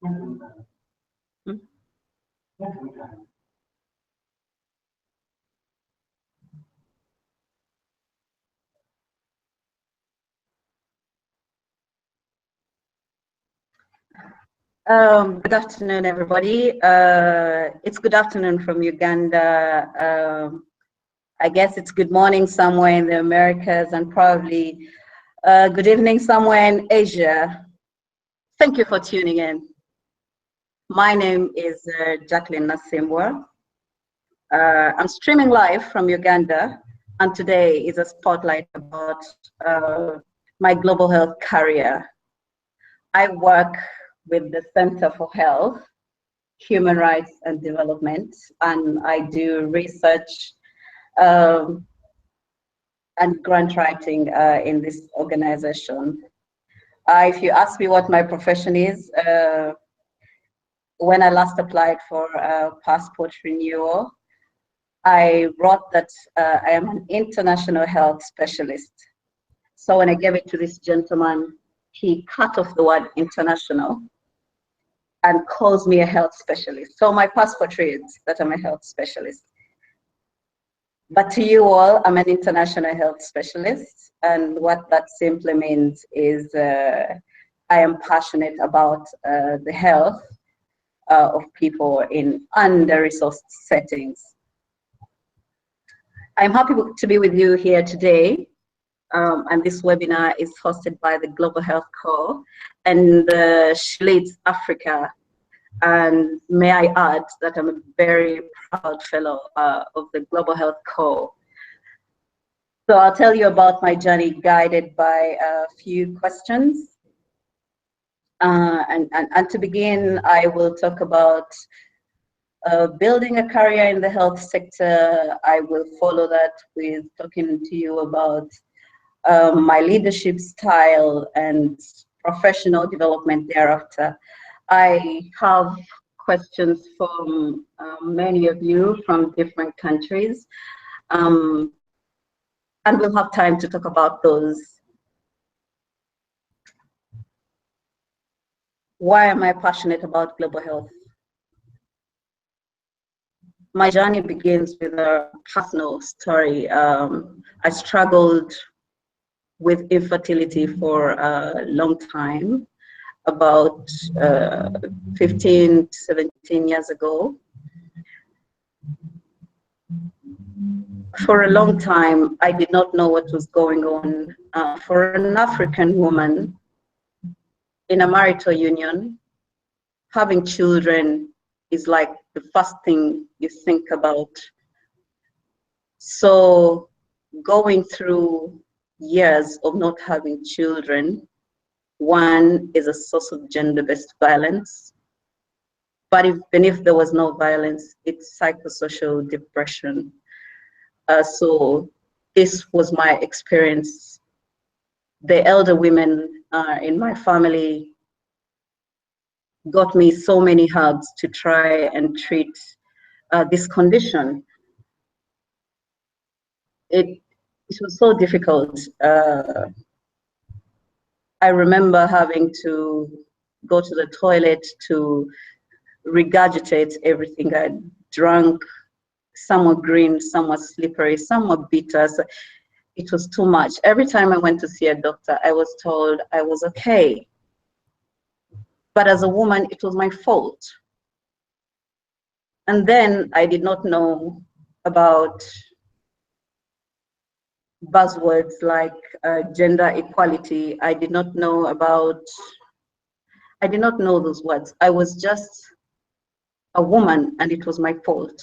Good afternoon, everybody. It's good afternoon from Uganda. I guess it's good morning somewhere in the Americas, and probably good evening somewhere in Asia. Thank you for tuning in. My name is Jacqueline Nassimbwa. I'm streaming live from Uganda, and today is a spotlight about my global health career. I work with the Center for Health, Human Rights and Development, and I do research and grant writing in this organization. If you ask me what my profession is, when I last applied for passport renewal, I wrote that I am an international health specialist. So when I gave it to this gentleman, he cut off the word international and calls me a health specialist. So my passport reads that I'm a health specialist. But to you all, I'm an international health specialist. And what that simply means is I am passionate about the health of people in under-resourced settings. I'm happy to be with you here today. And this webinar is hosted by the Global Health Co. and she leads Africa. And may I add that I'm a very proud fellow of the Global Health Co. So I'll tell you about my journey guided by a few questions. And to begin, I will talk about building a career in the health sector. I will follow that with talking to you about my leadership style and professional development thereafter. I have questions from many of you from different countries, and we'll have time to talk about those. Why am I passionate about global health? My journey begins with a personal story. I struggled with infertility for a long time, about 15, 17 years ago. For a long time, I did not know what was going on. For an African woman in a marital union, having children is like the first thing you think about. So going through years of not having children, one is a source of gender-based violence. But even if there was no violence, it's psychosocial depression. So this was my experience. The elder women in my family got me so many herbs to try and treat this condition. It was so difficult. I remember having to go to the toilet to regurgitate everything I'd drunk. Some were green, some were slippery, some were bitter. So it was too much. Every time I went to see a doctor, I was told I was okay. But as a woman, it was my fault. And then I did not know about buzzwords like gender equality. I did not know those words. I was just a woman and it was my fault.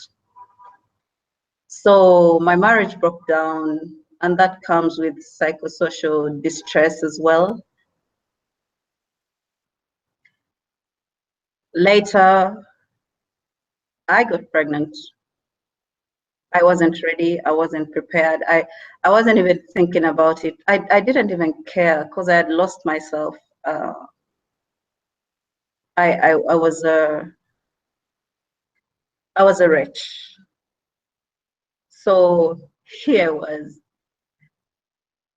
So my marriage broke down, and that comes with psychosocial distress as well. Later, I got pregnant. I wasn't ready. I wasn't prepared. I wasn't even thinking about it. I didn't even care because I had lost myself. I was a wretch. So here was,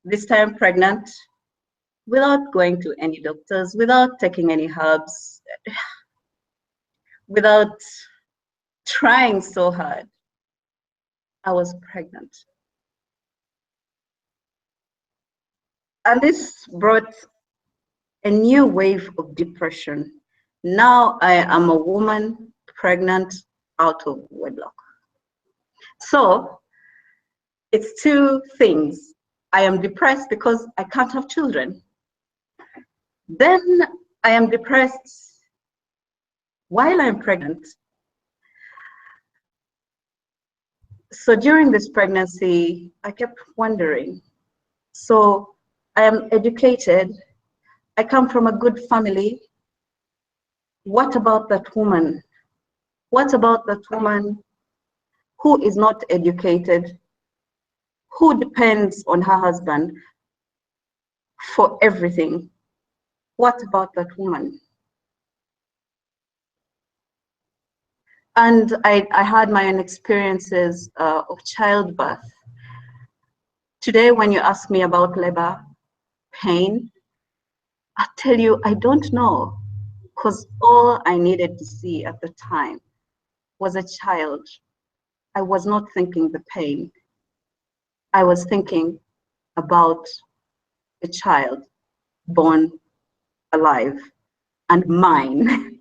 this time pregnant, without going to any doctors, without taking any herbs. without trying so hard, I was pregnant. And this brought a new wave of depression. Now I am a woman pregnant out of wedlock. So it's two things. I am depressed because I can't have children. Then I am depressed while I'm pregnant. So during this pregnancy, I kept wondering. So I am educated. I come from a good family. What about that woman? What about that woman who is not educated, who depends on her husband for everything? What about that woman? And I had my own experiences of childbirth. Today, when you ask me about labor pain, I tell you, I don't know, because all I needed to see at the time was a child. I was not thinking the pain. I was thinking about a child born alive and mine.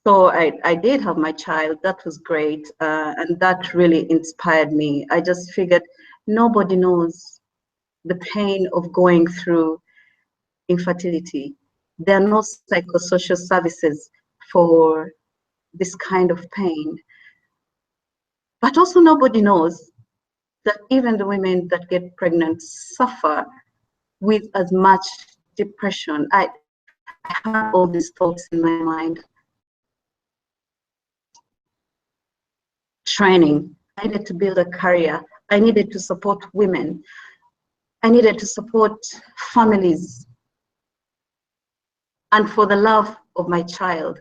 So I did have my child. That was great. And that really inspired me. I just figured nobody knows the pain of going through infertility. There are no psychosocial services for this kind of pain. But also nobody knows that even the women that get pregnant suffer with as much depression. I had all these thoughts in my mind. Training. I needed to build a career. I needed to support women. I needed to support families. And for the love of my child,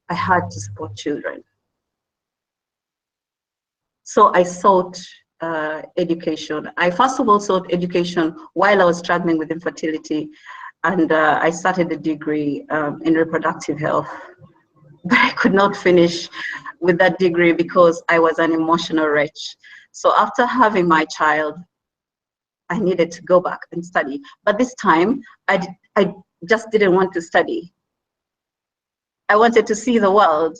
I had to support children. So I sought education. I first of all sought education while I was struggling with infertility. And I started a degree in reproductive health. But I could not finish with that degree because I was an emotional wretch. So after having my child, I needed to go back and study. But this time, I just didn't want to study. I wanted to see the world.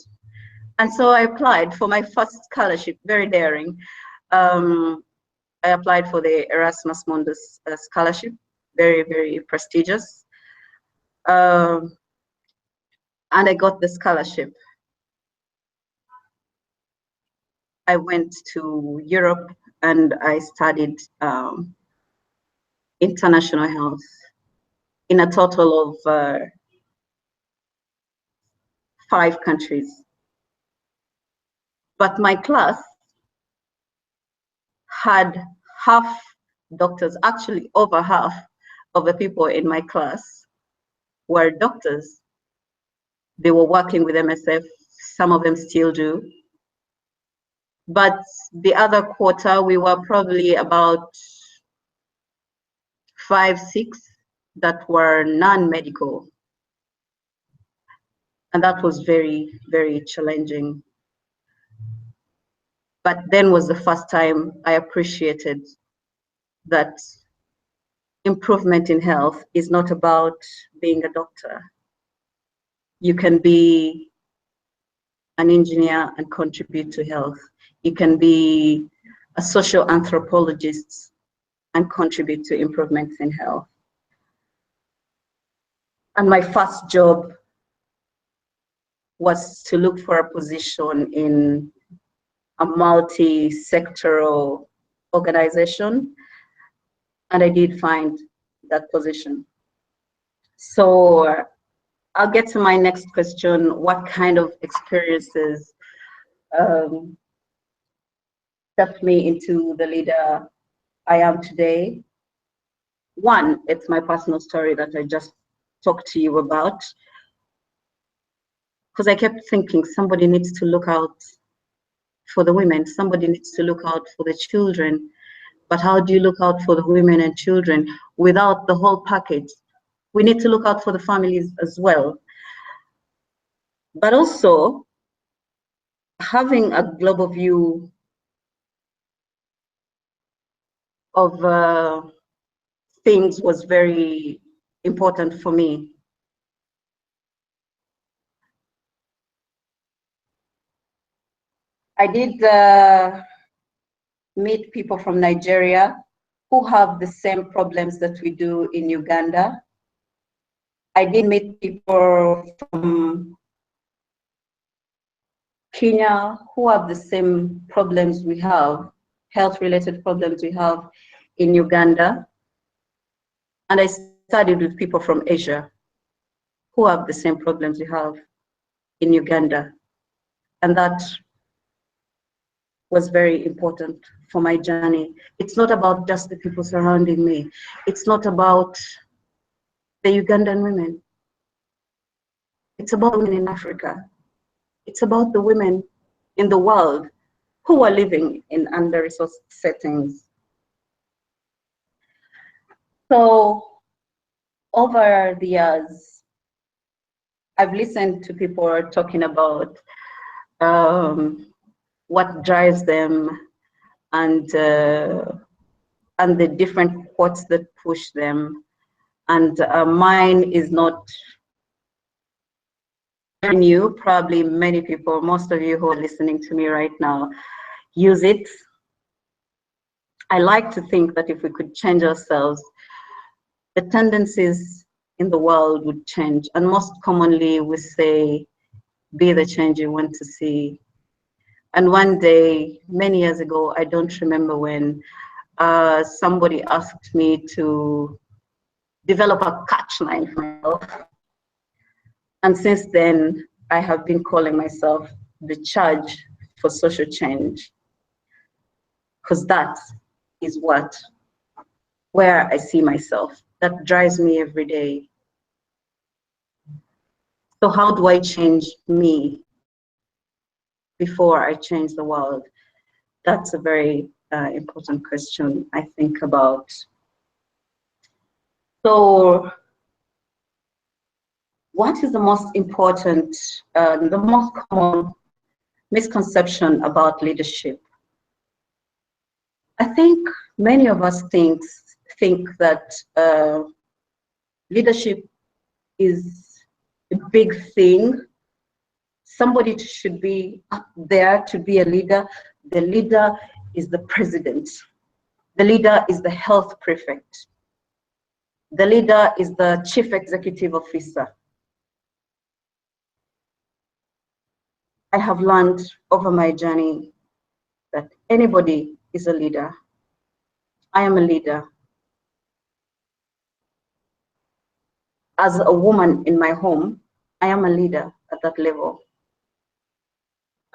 And so I applied for my first scholarship, very daring. I applied for the Erasmus Mundus scholarship, very, very prestigious. And I got the scholarship. I went to Europe and I studied international health in a total of 5 countries. But my class had half doctors, actually over half of the people in my class were doctors. They were working with MSF, some of them still do. But the other quarter, we were probably about 5, 6 that were non-medical. And that was very, very challenging. But then was the first time I appreciated that improvement in health is not about being a doctor. You can be an engineer and contribute to health. You can be a social anthropologist and contribute to improvements in health. And my first job was to look for a position in a multi-sectoral organization, and I did find that position. So I'll get to my next question. What kind of experiences stepped me into the leader I am today? One, it's my personal story that I just talked to you about, because I kept thinking somebody needs to look out for the women, somebody needs to look out for the children. But how do you look out for the women and children without the whole package? We need to look out for the families as well. but also having a global view of things was very important for me. I did meet people from Nigeria who have the same problems that we do in Uganda. I did meet people from Kenya who have the same problems we have, health-related problems we have in Uganda. And I studied with people from Asia who have the same problems we have in Uganda. And that was very important for my journey. It's not about just the people surrounding me. It's not about the Ugandan women. It's about women in Africa. It's about the women in the world who are living in under-resourced settings. So over the years, I've listened to people talking about what drives them and the different quotes that push them. And mine is not very new. Probably many people, most of you who are listening to me right now, use it. I like to think that if we could change ourselves, the tendencies in the world would change. And most commonly we say, be the change you want to see. And one day, many years ago, I don't remember when, somebody asked me to develop a catch line for myself. And since then, I have been calling myself the charge for social change, because that is where I see myself. That drives me every day. So how do I change me before I change the world? That's a very important question I think about. So what is the most important, the most common misconception about leadership? I think many of us think that leadership is a big thing. Somebody should be up there to be a leader. The leader is the president. The leader is the health prefect. The leader is the chief executive officer. I have learned over my journey that anybody is a leader. I am a leader. As a woman in my home, I am a leader at that level.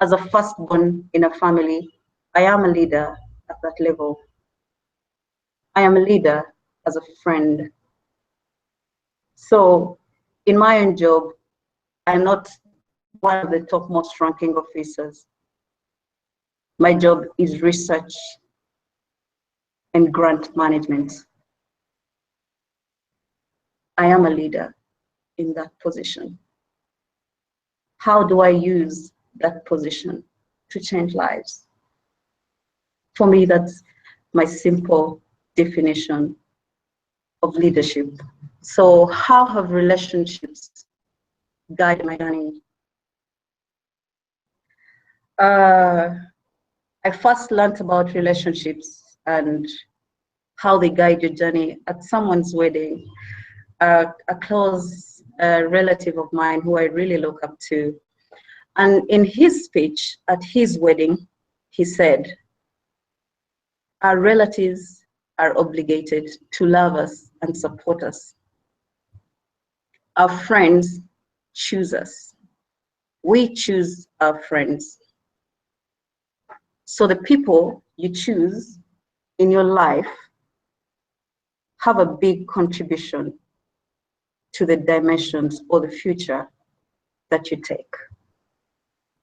As a firstborn in a family, I am a leader at that level. I am a leader as a friend. So in my own job, I'm not one of the top most ranking officers. My job is research and grant management. I am a leader in that position. How do I use that position to change lives? For me, that's my simple definition of leadership. So how have relationships guided my journey? I first learned about relationships and how they guide your journey at someone's wedding. A close relative of mine who I really look up to. And in his speech at his wedding, he said, our relatives are obligated to love us and support us. Our friends choose us. We choose our friends. So the people you choose in your life have a big contribution to the dimensions or the future that you take.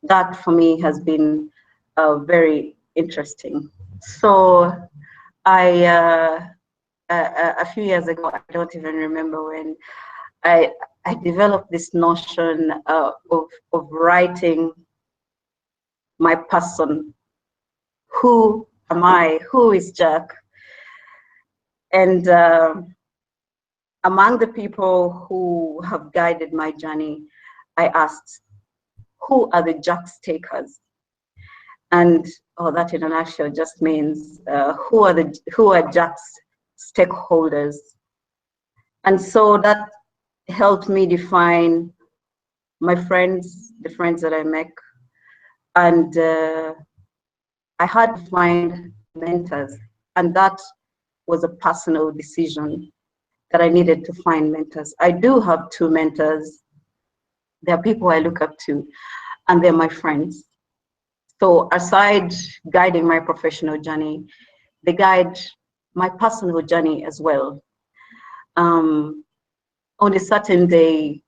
That for me has been very interesting. So a few years ago, I don't even remember when, I developed this notion of writing my person. Who am I? Who is Jack? And among the people who have guided my journey, I asked, who are the Jack's takers? And that in a nutshell just means who are Jack's stakeholders? And so that helped me define my friends, the friends that I make, and I had to find mentors, and that was a personal decision that I needed to find mentors. I do have 2 mentors. They're people I look up to, and they're my friends. So aside guiding my professional journey, they guide my personal journey as well. On a certain day,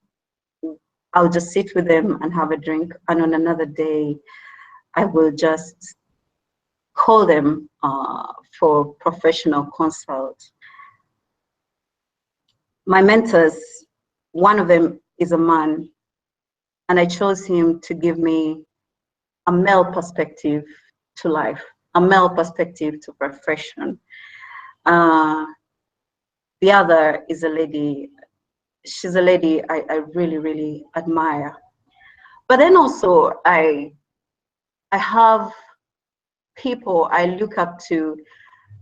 I'll just sit with them and have a drink, and on another day, I will just call them for professional consult. My mentors, one of them is a man, and I chose him to give me a male perspective to life, a male perspective to profession. The other is a lady. She's a lady I really, really admire. But then also I have people I look up to,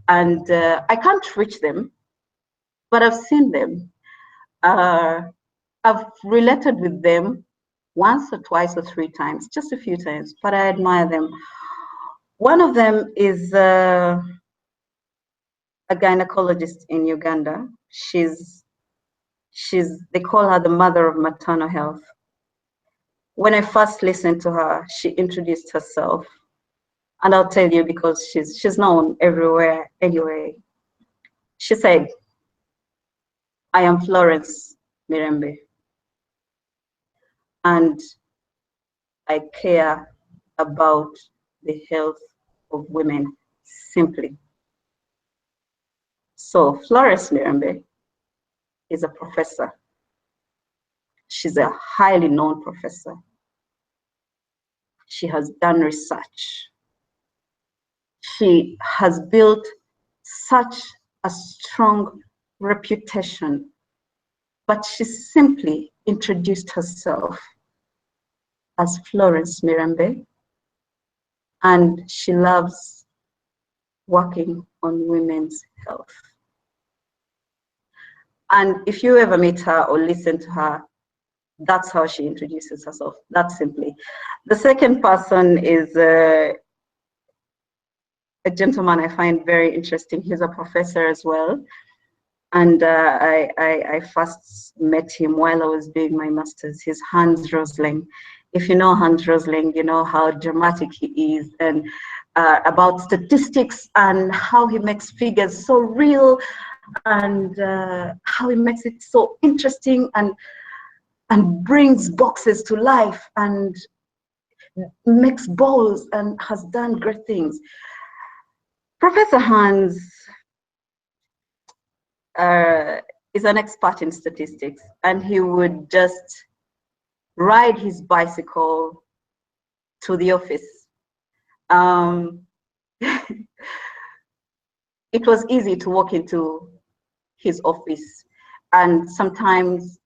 and I can't reach them, but I've seen them. I've related with them once or twice or 3 times, just a few times, but I admire them. One of them is a gynecologist in Uganda. They call her the mother of maternal health. When I first listened to her, she introduced herself, and I'll tell you because she's known everywhere anyway. She said, I am Florence Mirembe, and I care about the health of women simply. So Florence Mirembe is a professor. She's a highly known professor. She has done research. She has built such a strong reputation, but she simply introduced herself as Florence Mirembe, and she loves working on women's health. And if you ever meet her or listen to her, that's how she introduces herself, that simply. The second person is a gentleman I find very interesting. He's a professor as well. And I first met him while I was doing my master's. He's Hans Rosling. If you know Hans Rosling, you know how dramatic he is, and about statistics and how he makes figures so real, and how he makes it so interesting, and brings boxes to life, and makes balls, and has done great things. Professor Hans is an expert in statistics, and he would just ride his bicycle to the office. It was easy to walk into his office, and sometimes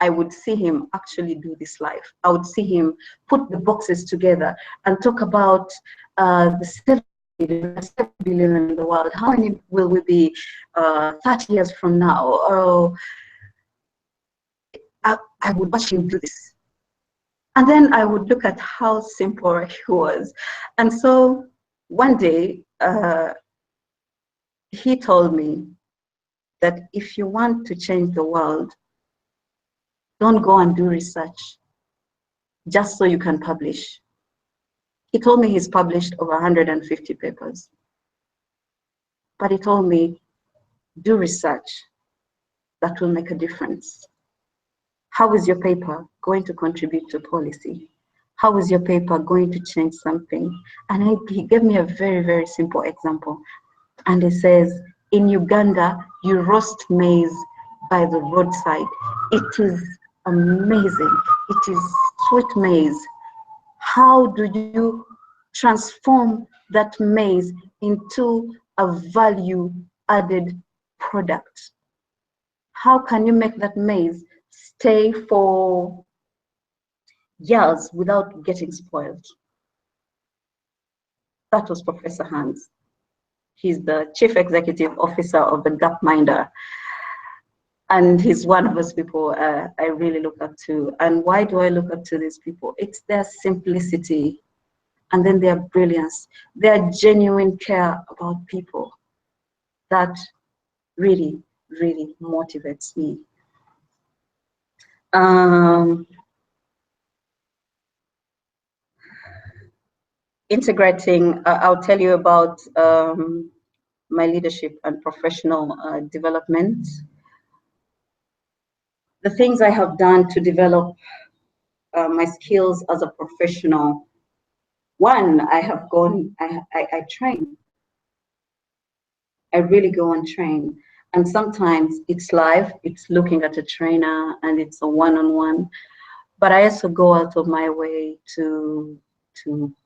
I would see him actually do this live. I would see him put the boxes together and talk about the 7 billion in the world. How many will we be 30 years from now? Oh, I would watch him do this. And then I would look at how simple he was. And so one day, he told me that if you want to change the world, don't go and do research just so you can publish. He told me he's published over 150 papers. But he told me, do research that will make a difference. How is your paper going to contribute to policy? How is your paper going to change something? And he gave me a very, very simple example. And he says, in Uganda, you roast maize by the roadside. It is amazing. It is sweet maize. How do you transform that maize into a value added product? How can you make that maize stay for years without getting spoiled? That was Professor Hans. He's the Chief Executive Officer of the Gapminder. And he's one of those people I really look up to. And why do I look up to these people? It's their simplicity and then their brilliance, their genuine care about people that really, really motivates me. Integrating, I'll tell you about my leadership and professional development. The things I have done to develop my skills as a professional. One, I have gone, I train. I really go and train. And sometimes it's live, it's looking at a trainer and it's a one-on-one. But I also go out of my way to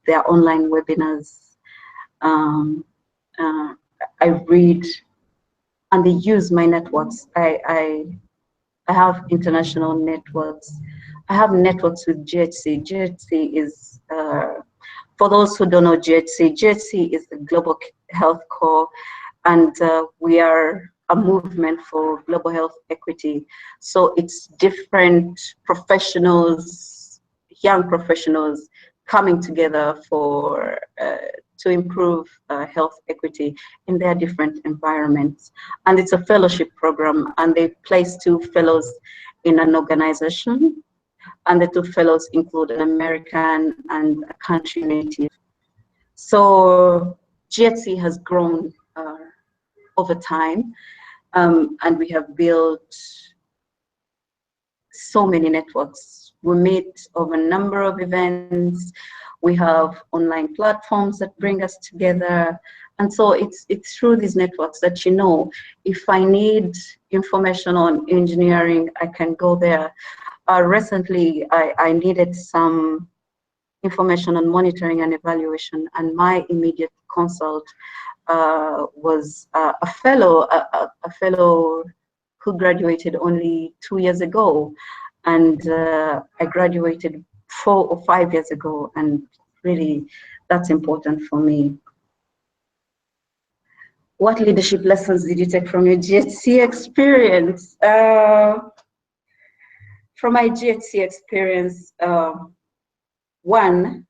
their online webinars. I read and they use my networks. I have international networks. I have networks with GHC. GHC is, for those who don't know GHC is the Global Health Corps, and we are a movement for global health equity. So it's different professionals, young professionals coming together for to improve health equity in their different environments. And it's a fellowship program, and they place 2 fellows in an organization, and the 2 fellows include an American and a country native. So GHC has grown over time, and we have built so many networks. We meet over a number of events. We have online platforms that bring us together. And so it's through these networks that, you know, if I need information on engineering, I can go there. Recently, I needed some information on monitoring and evaluation, and my immediate consult was a fellow who graduated only 2 years ago, and I graduated 4 or 5 years ago, and really that's important for me. What leadership lessons did you take from your GHC experience? From my GHC experience, one,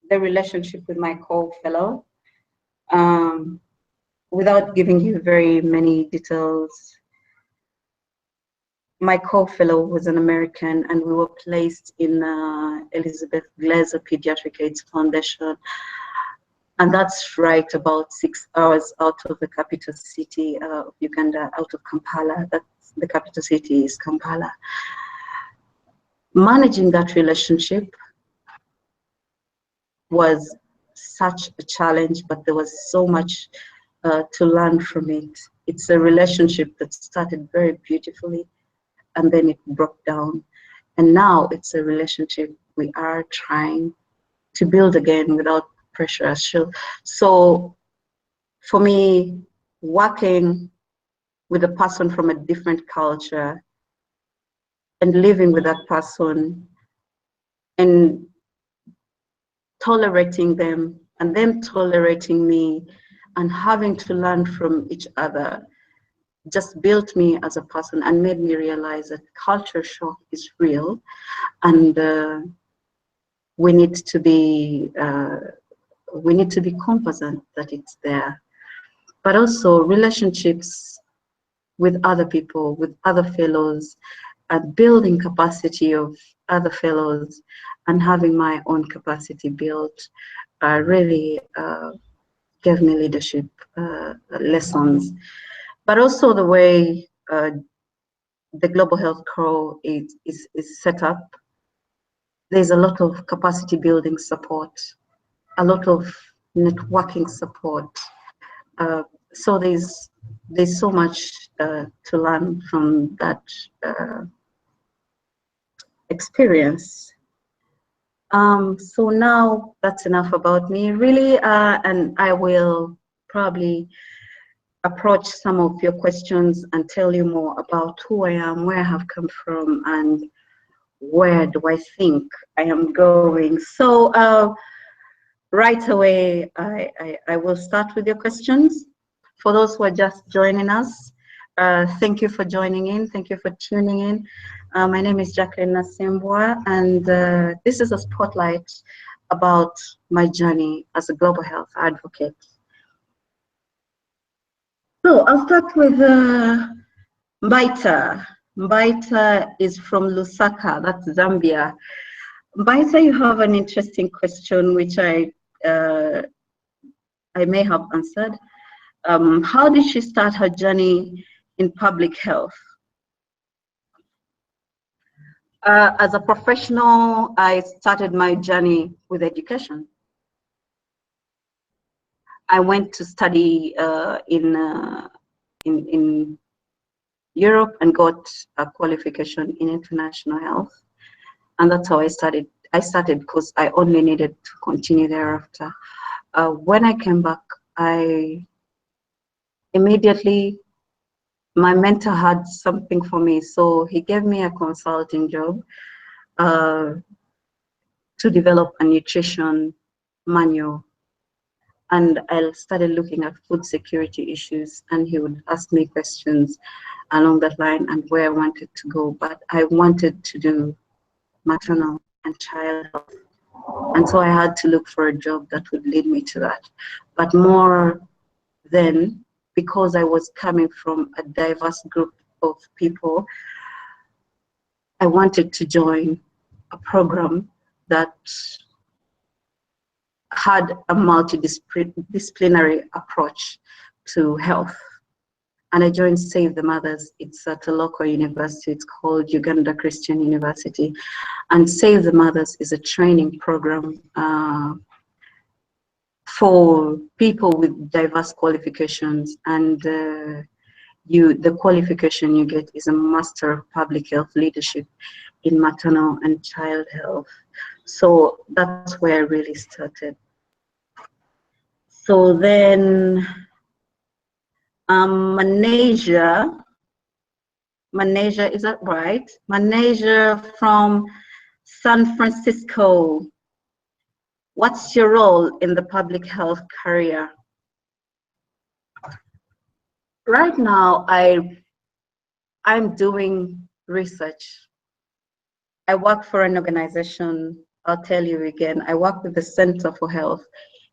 the relationship with my co-fellow. Without giving you very many details, my co-fellow was an American, and we were placed in Elizabeth Glaser Pediatric AIDS Foundation, and that's right about 6 hours out of the capital city of Uganda, out of Kampala. That's the capital city is Kampala. Managing that relationship was such a challenge, but there was so much to learn from it. It's a relationship that started very beautifully, and then it broke down. And now it's a relationship we are trying to build again without pressure. So for me, working with a person from a different culture and living with that person and tolerating them and them tolerating me and having to learn from each other just built me as a person and made me realize that culture shock is real, and we need to be cognizant that it's there. But also relationships with other people, with other fellows, and building capacity of other fellows, and having my own capacity built, really gave me leadership lessons. But also the way the Global Health Corps is set up, there's a lot of capacity building support, a lot of networking support. So there's there's so much to learn from that experience. So now that's enough about me, really, and I will probably approach some of your questions and tell you more about who I am, where I have come from, and where do I think I am going. So right away, I will start with your questions. For those who are just joining us, thank you for joining in. Thank you for tuning in. My name is Jacqueline Nassimbwa, and this is a spotlight about my journey as a global health advocate. So I'll start with Mbaita. Mbaita is from Lusaka, that's Zambia. Mbaita, you have an interesting question, which I may have answered. How did she start her journey in public health? As a professional, I started my journey with education. I went to study in Europe and got a qualification in international health, and that's how I started. I started because I only needed to continue thereafter. When I came back, I immediately, my mentor had something for me, so he gave me a consulting job to develop a nutrition manual. And I started looking at food security issues, and he would ask me questions along that line and where I wanted to go. But I wanted to do maternal and child health. And so I had to look for a job that would lead me to that. But more than, because I was coming from a diverse group of people, I wanted to join a program that had a multidisciplinary approach to health. And I joined Save the Mothers. It's at a local university. It's called Uganda Christian University. And Save the Mothers is a training program for people with diverse qualifications. And the qualification you get is a Master of Public Health Leadership in Maternal and Child Health. So that's where I really started. So then Manesia, is that right? Manesia from San Francisco. What's your role in the public health career? Right now, I'm doing research. I work for an organization, I'll tell you again, I work with the Center for Health,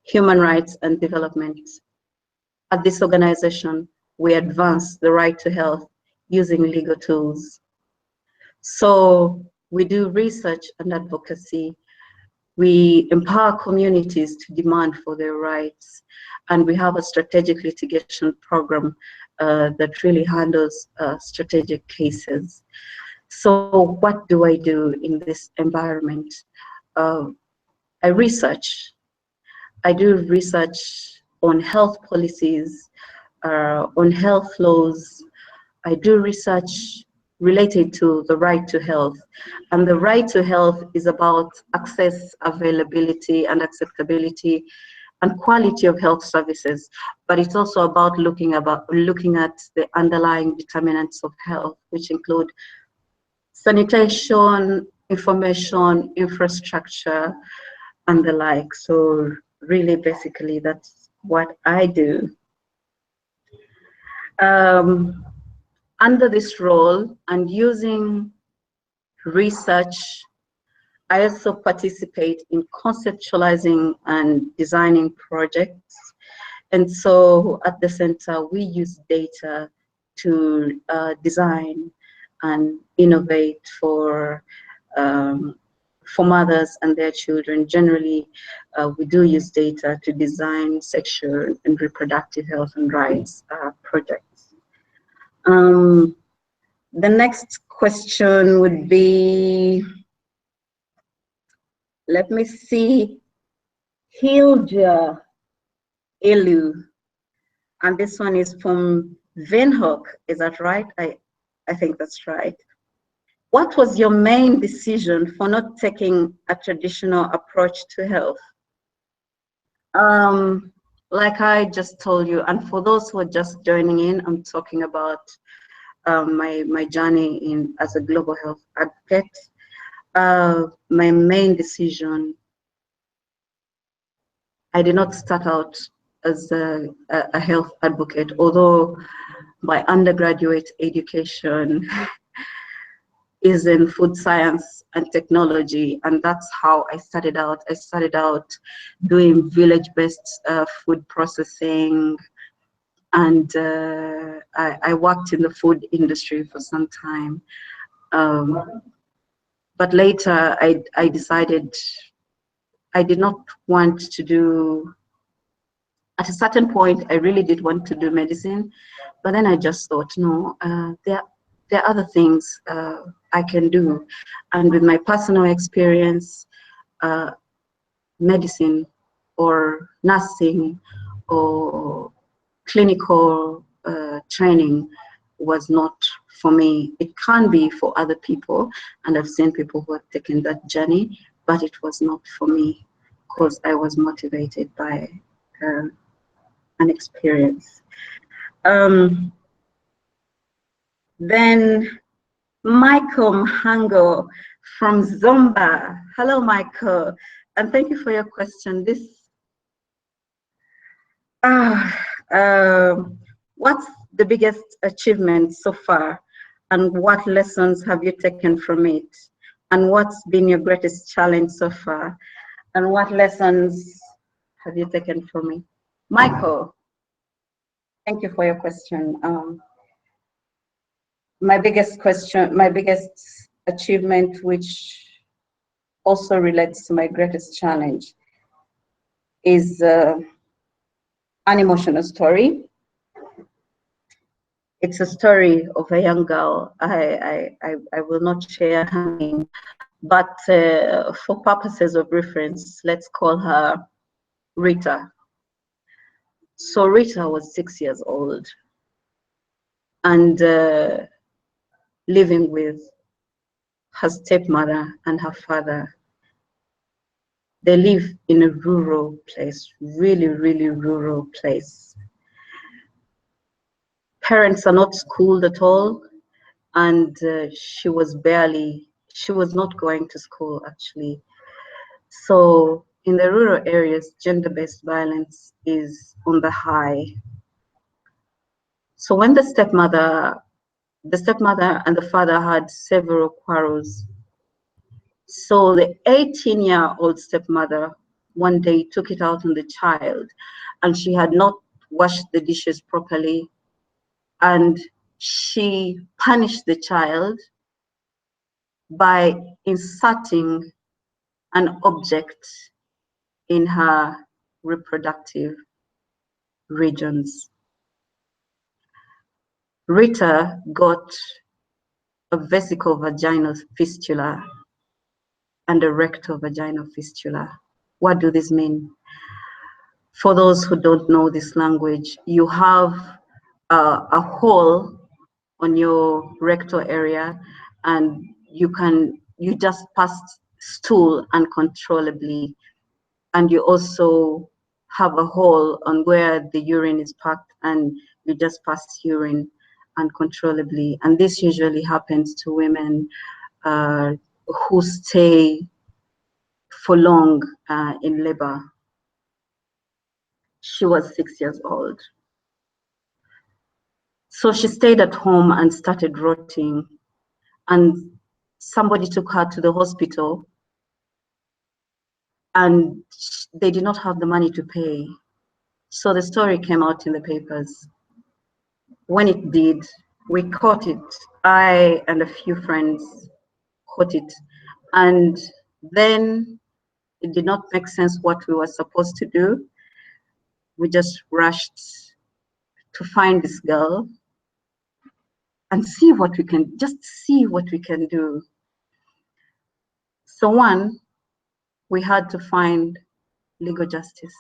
Human Rights and Development. At this organization, we advance the right to health using legal tools. So we do research and advocacy. We empower communities to demand for their rights. And we have a strategic litigation program that really handles strategic cases. So what do I do in this environment? I research. I do research on health policies, on health laws. I do research related to the right to health. And the right to health is about access, availability, and acceptability, and quality of health services. But it's also about looking at the underlying determinants of health, which include sanitation, information, infrastructure, and the like. So really, basically, that's what I do. Under this role and using research, I also participate in conceptualizing and designing projects. And so at the center, we use data to design and innovate for mothers and their children. Generally, we do use data to design sexual and reproductive health and rights projects. The next question would be, let me see, Hilja Elu, and this one is from Windhoek, is that right? I think that's right. What was your main decision for not taking a traditional approach to health? Like I just told you, and for those who are just joining in, I'm talking about my journey in as a global health advocate. My main decision, I did not start out as a health advocate, although my undergraduate education is in food science and technology, and that's how I started out. I started out doing village-based food processing, and I worked in the food industry for some time. But later, I decided I did not want to do. At a certain point, I really did want to do medicine, but then I just thought, no, there are other things I can do. And with my personal experience, medicine or nursing or clinical training was not for me. It can be for other people, and I've seen people who have taken that journey, but it was not for me because I was motivated by an experience. Then Michael Mhango from Zomba. Hello, Michael, and thank you for your question. What's the biggest achievement so far, and what lessons have you taken from it? And what's been your greatest challenge so far? And what lessons have you taken from it? Michael, thank you for your question. My biggest achievement, which also relates to my greatest challenge, is an emotional story. It's a story of a young girl. I will not share her name, but for purposes of reference, let's call her Rita. So Rita was 6 years old and living with her stepmother and her father. They live in a rural place, really, really rural place. Parents are not schooled at all, and she was not going to school actually. So in the rural areas, gender-based violence is on the high. So when the stepmother and the father had several quarrels. So the 18-year-old stepmother one day took it out on the child, and she had not washed the dishes properly, and she punished the child by inserting an object in her reproductive regions. Rita got a vesical vaginal fistula and a rectal vaginal fistula. What do this mean? For those who don't know this language, you have a hole on your rectal area, and you just pass stool uncontrollably, and you also have a hole on where the urine is packed, and you just pass urine uncontrollably. And this usually happens to women who stay for long in labor. She was 6 years old. So she stayed at home and started rotting, and somebody took her to the hospital, and they did not have the money to pay. So the story came out in the papers. When it did, we caught it. I and a few friends caught it. And then it did not make sense what we were supposed to do. We just rushed to find this girl and see what we can do. So one, we had to find legal justice.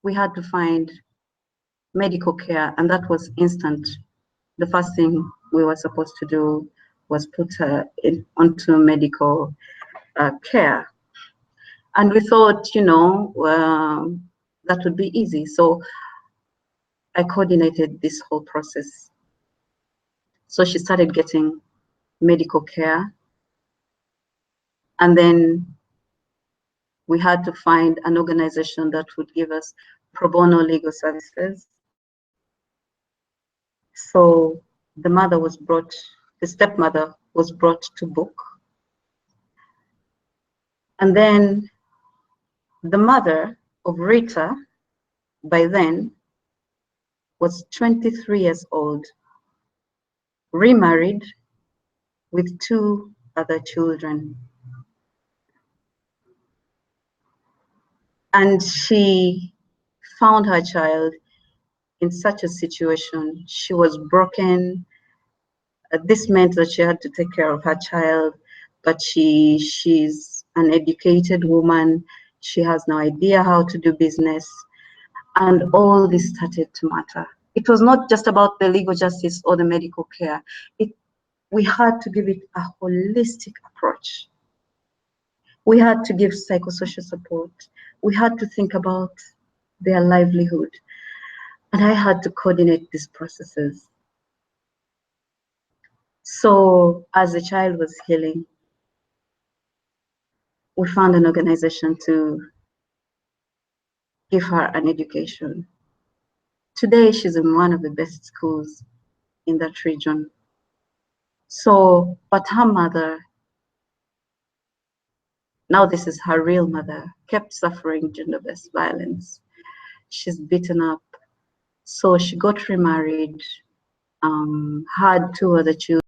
We had to find medical care, and that was instant. The first thing we were supposed to do was put her onto medical care. And we thought, that would be easy. So I coordinated this whole process. So she started getting medical care. And then we had to find an organization that would give us pro bono legal services. So the stepmother was brought to book. And then the mother of Rita, by then, was 23 years old, remarried with 2 other children. And she found her child in such a situation. She was broken. This meant that she had to take care of her child, but she's an educated woman. She has no idea how to do business. And all this started to matter. It was not just about the legal justice or the medical care. We had to give it a holistic approach. We had to give psychosocial support. We had to think about their livelihood. And I had to coordinate these processes. So as the child was healing, we found an organization to give her an education. Today, she's in one of the best schools in that region. So, but her mother, now this is her real mother, kept suffering gender-based violence. She's beaten up. So she got remarried, had 2 other children.